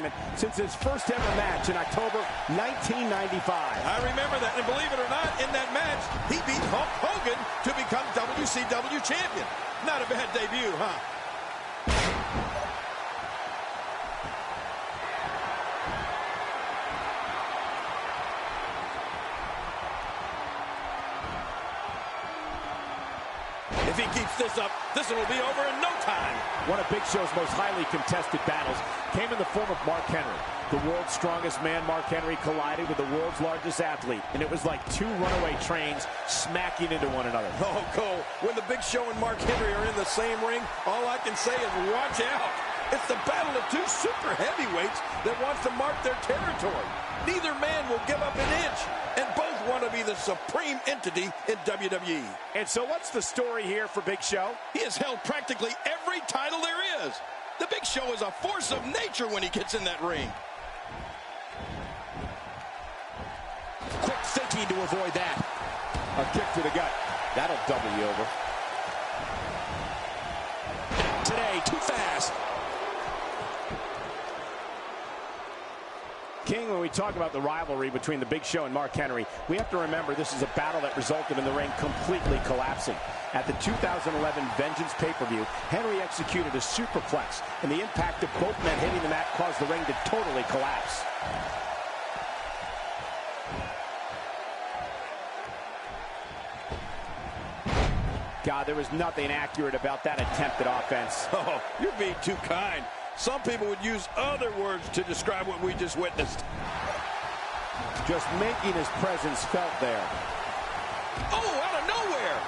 entertainment since his first ever match in October 1995. I remember that, and believe it or not, in that match, he beat Hulk Hogan to become WCW champion. Not a bad debut, huh? If he keeps this up, this one will be over in no time. One of Big Show's most highly contested battles came in the form of Mark Henry. The world's strongest man, Mark Henry, collided with the world's largest athlete, and it was like two runaway trains smacking into one another. Oh, Cole, when the Big Show and Mark Henry are in the same ring, all I can say is watch out. It's the battle of two super heavyweights that wants to mark their territory. Neither man will give up an inch, and both want to be the supreme entity in WWE. And so what's the story here for Big Show? He has held practically every title there is. The Big Show is a force of nature when he gets in that ring. Quick thinking to avoid that. A kick to the gut. That'll double you over. Today, too fast. King, when we talk about the rivalry between the Big Show and Mark Henry, we have to remember this is a battle that resulted in the ring completely collapsing. At the 2011 Vengeance pay-per-view, Henry executed a superplex, and the impact of both men hitting the mat caused the ring to totally collapse. God, there was nothing accurate about that attempted offense. Oh, you're being too kind. Some people would use other words to describe what we just witnessed. Just making his presence felt there. Oh, out of nowhere!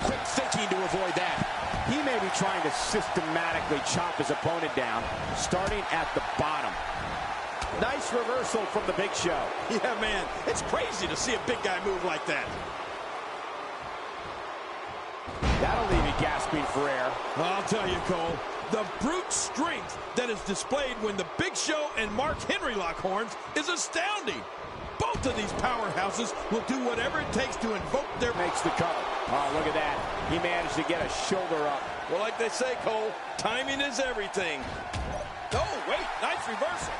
Quick thinking to avoid that. He may be trying to systematically chop his opponent down, starting at the bottom. Nice reversal from the Big Show. Yeah, man, it's crazy to see a big guy move like that. That'll leave you gasping for air. I'll tell you, Cole, the brute strength that is displayed when the Big Show and Mark Henry lock horns is astounding. Both of these powerhouses will do whatever it takes to invoke their... Makes the cover. Oh, look at that. He managed to get a shoulder up. Well, like they say, Cole, timing is everything. Oh, wait, nice reversal.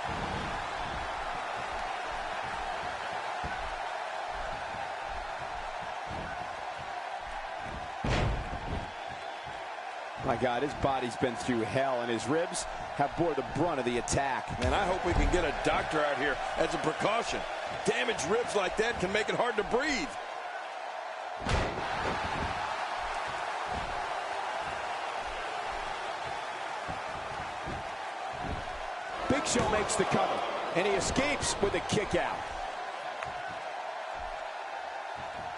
My God, his body's been through hell, and his ribs have bore the brunt of the attack. Man, I hope we can get a doctor out here as a precaution. Damaged ribs like that can make it hard to breathe. Big Show makes the cover, and he escapes with a kick out.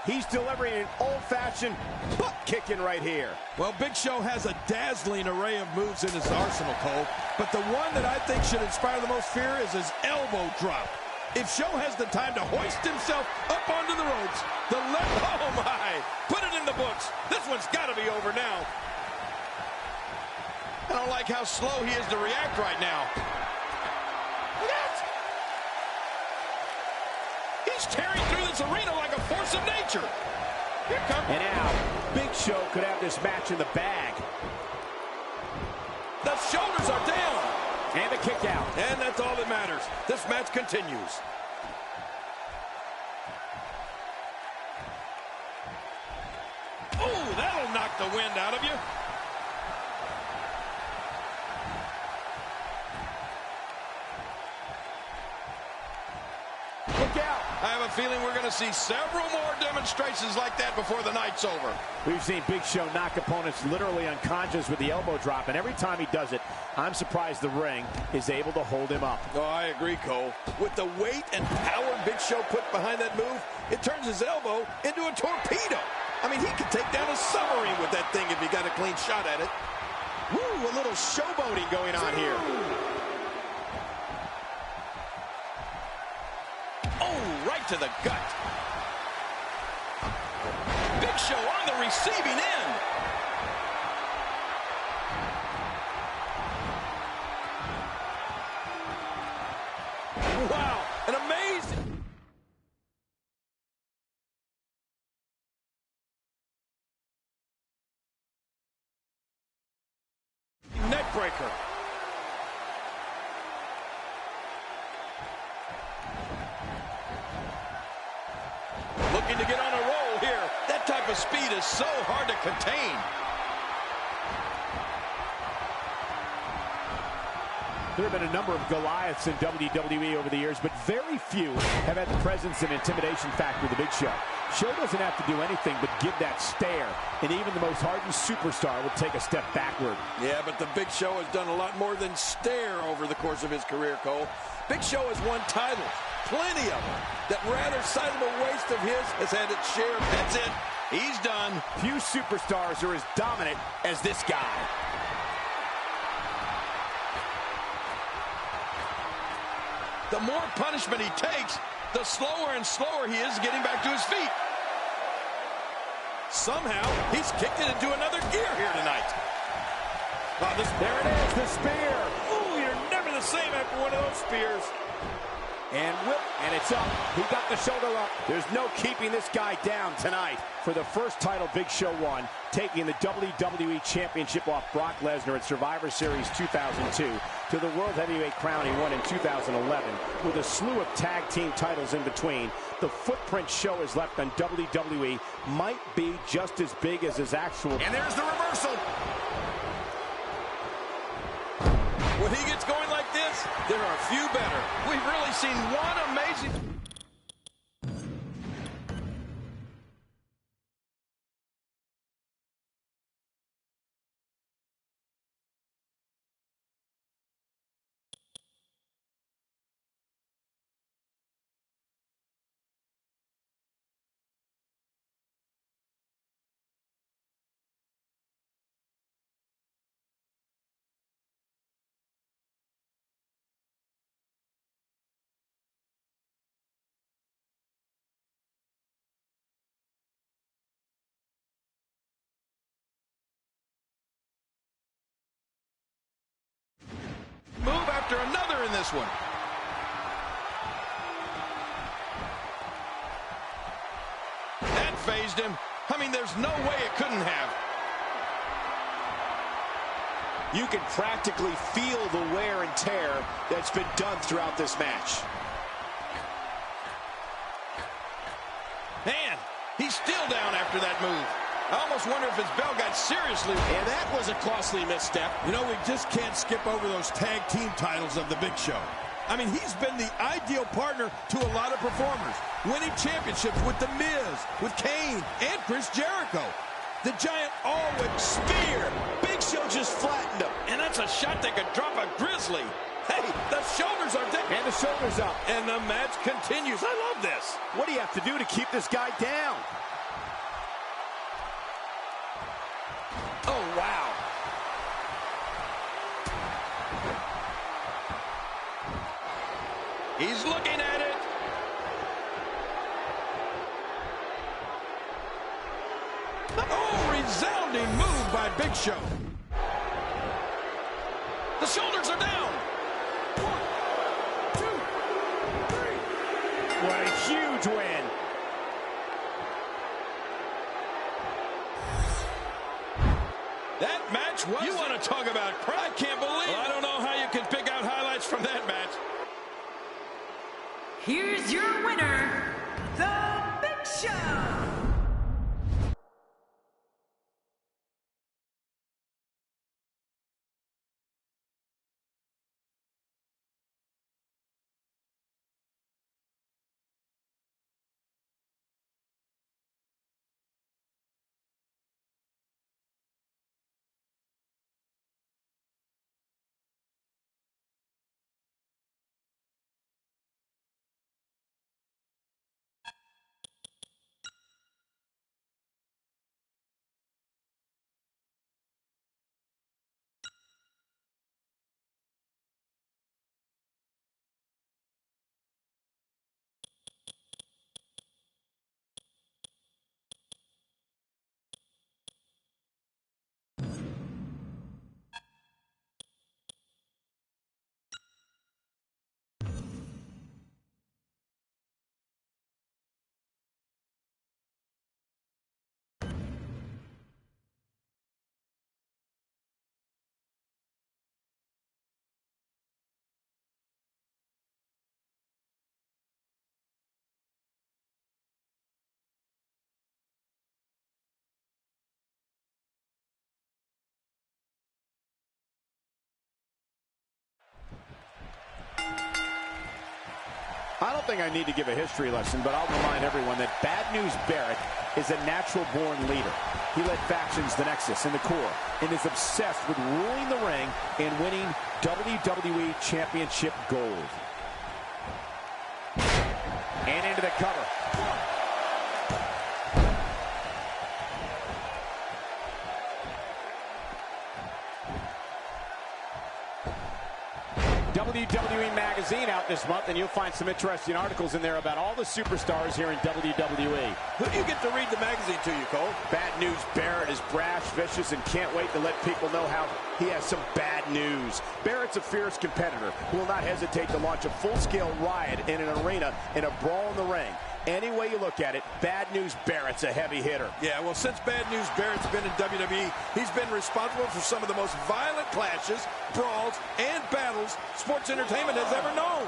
He's delivering an old-fashioned butt kicking right here. Well, Big Show has a dazzling array of moves in his arsenal, Cole. But the one that I think should inspire the most fear is his elbow drop. If Show has the time to hoist himself up onto the ropes, the left... Oh, my! Put it in the books. This one's got to be over now. I don't like how slow he is to react right now. Look out! He's tearing through this arena like a force of nature. Here comes... And now, Big Show could have this match in the bag. The shoulders are down. And a kick out. And that's all that matters. This match continues. Oh, that'll knock the wind out of you. Look out. I have a feeling we're going to see several more demonstrations like that before the night's over. We've seen Big Show knock opponents literally unconscious with the elbow drop, and every time he does it, I'm surprised the ring is able to hold him up. Oh, I agree, Cole. With the weight and power Big Show put behind that move, it turns his elbow into a torpedo. I mean, he could take down a submarine with that thing if he got a clean shot at it. Woo, a little showboating going on here. Oh, right to the gut. Big Show on the receiving end. Wow, an amazing... neck breaker. Looking to get on a roll here. That type of speed is so hard to contain. There have been a number of Goliaths in WWE over the years, but very few have had the presence and intimidation factor of the Big Show. Show doesn't have to do anything but give that stare, and even the most hardened superstar will take a step backward. Yeah, but the Big Show has done a lot more than stare over the course of his career, Cole. Big Show has won titles, plenty of them. That rather sizable waist of his has had its share. That's it. He's done. Few superstars are as dominant as this guy. The more punishment he takes, the slower and slower he is getting back to his feet. Somehow, he's kicked it into another gear here tonight. Oh, there it is, the spear. Ooh, you're never the same after one of those spears. And whip, and it's up. He got the shoulder up. There's no keeping this guy down tonight. For the first title Big Show won, taking the WWE Championship off Brock Lesnar at Survivor Series 2002 to the World Heavyweight crown he won in 2011. With a slew of tag team titles in between, the footprint Show has left on WWE might be just as big as his actual. And there's the reversal. When he gets going like this, there are a few better. We've really seen one amazing... move after another in this one. That phased him. I mean, there's no way it couldn't have. You can practically feel the wear and tear that's been done throughout this match. Man, he's still down after that move. I almost wonder if his bell got seriously... And that was a costly misstep. You know, we just can't skip over those tag team titles of the Big Show. I mean, he's been the ideal partner to a lot of performers, winning championships with The Miz, with Kane, and Chris Jericho. The Giant always... Spear! Big Show just flattened him. And that's a shot that could drop a Grizzly. Hey, the shoulders are down. And the shoulders up. And the match continues. I love this. What do you have to do to keep this guy down? Oh, wow. He's looking at it. Oh, resounding move by Big Show. The shoulders are down. 1, 2, 3. What a huge win. That match was... You want to talk about... I can't believe it. I don't know how you can pick out highlights from that match. Here's your winner, The Big Show. I don't think I need to give a history lesson, but I'll remind everyone that Bad News Barrett is a natural-born leader. He led factions, the Nexus and the Core, and is obsessed with ruling the ring and winning WWE Championship gold. And into the cover. WWE Magazine out this month, and you'll find some interesting articles in there about all the superstars here in WWE. Who do you get to read the magazine to, you Cole? Bad News Barrett is brash, vicious, and can't wait to let people know how he has some bad news. Barrett's a fierce competitor who will not hesitate to launch a full-scale riot in an arena in a brawl in the ring. Any way you look at it, Bad News Barrett's a heavy hitter. Yeah, well, since Bad News Barrett's been in WWE, he's been responsible for some of the most violent clashes, brawls, and battles sports entertainment has ever known.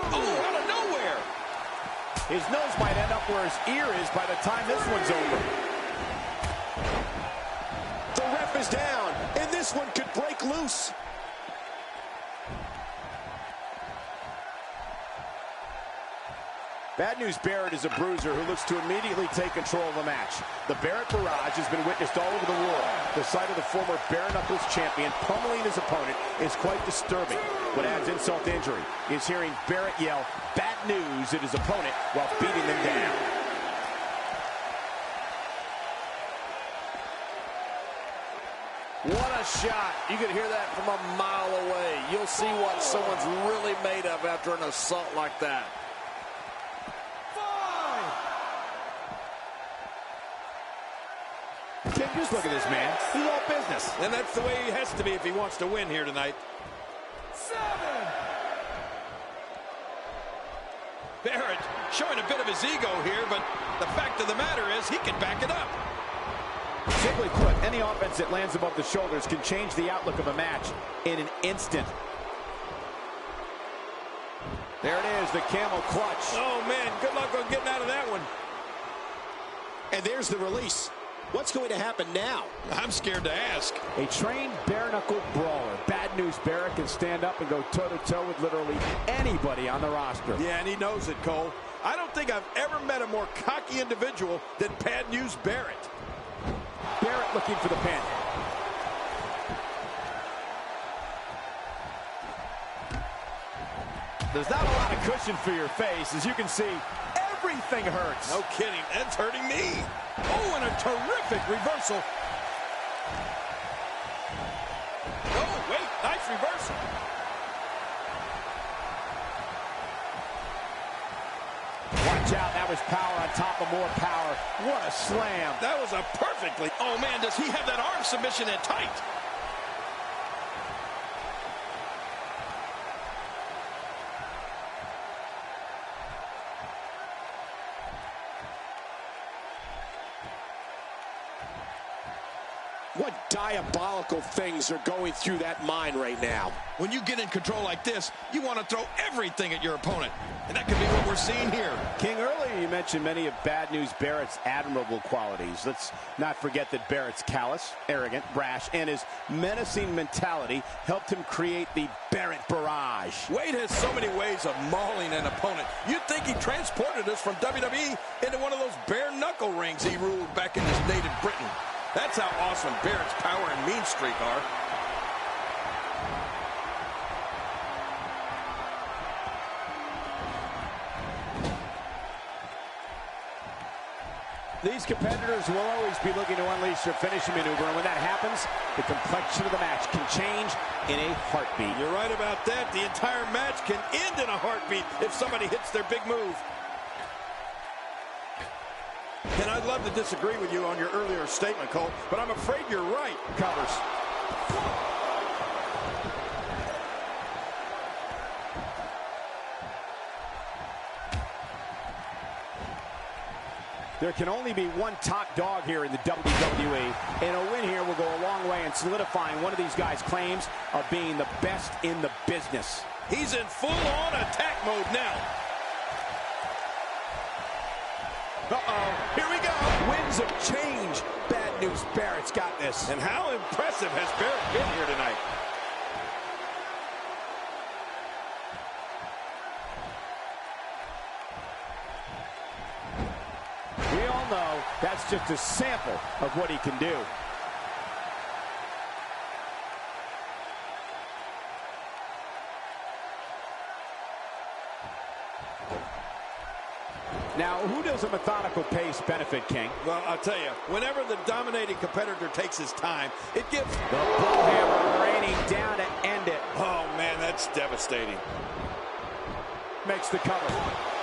Oh, out of nowhere! His nose might end up where his ear is by the time this one's over. The ref is down, and this one could break loose. Bad News Barrett is a bruiser who looks to immediately take control of the match. The Barrett Barrage has been witnessed all over the world. The sight of the former Bare Knuckles champion pummeling his opponent is quite disturbing. What adds insult to injury is hearing Barrett yell "Bad News" at his opponent while beating them down. What a shot. You can hear that from a mile away. You'll see what someone's really made of after an assault like that. King, just look at this man. He's all business. And that's the way he has to be if he wants to win here tonight. 7. Barrett showing a bit of his ego here, but the fact of the matter is he can back it up. Simply put, any offense that lands above the shoulders can change the outlook of a match in an instant. There it is, the camel clutch. Oh, man, good luck on getting out of that one. And there's the release. What's going to happen now? I'm scared to ask. A trained bare-knuckle brawler. Bad News Barrett can stand up and go toe-to-toe with literally anybody on the roster. Yeah, and he knows it, Cole. I don't think I've ever met a more cocky individual than Bad News Barrett. Barrett looking for the pin. There's not a lot of cushion for your face. As you can see, everything hurts. No kidding. That's hurting me. Oh, and a terrific reversal. Oh, wait. Nice reversal. Watch out. That was power on top of more power. What a slam. That was a perfectly... Oh, man, does he have that arm submission in tight? What diabolical things are going through that mind right now? When you get in control like this, you want to throw everything at your opponent. And that could be what we're seeing here. King, earlier you mentioned many of Bad News Barrett's admirable qualities. Let's not forget that Barrett's callous, arrogant, brash, and his menacing mentality helped him create the Barrett Barrage. Wade has so many ways of mauling an opponent. You'd think he transported us from WWE into one of those bare-knuckle rings he ruled back in his native Britain. That's how awesome Barrett's power and mean streak are. These competitors will always be looking to unleash their finishing maneuver, and when that happens, the complexion of the match can change in a heartbeat. You're right about that. The entire match can end in a heartbeat if somebody hits their big move. And I'd love to disagree with you on your earlier statement, Cole, but I'm afraid you're right. Covers. There can only be one top dog here in the WWE, and a win here will go a long way in solidifying one of these guys' claims of being the best in the business. He's in full-on attack mode now. Uh-oh, here we go. Winds of change. Bad News Barrett's got this. And how impressive has Barrett been here tonight? That's just a sample of what he can do. Now, who does a methodical pace benefit, King? Well, I'll tell you, whenever the dominating competitor takes his time, it gives... The bull hammer raining down to end it. Oh, man, that's devastating. Makes the cover.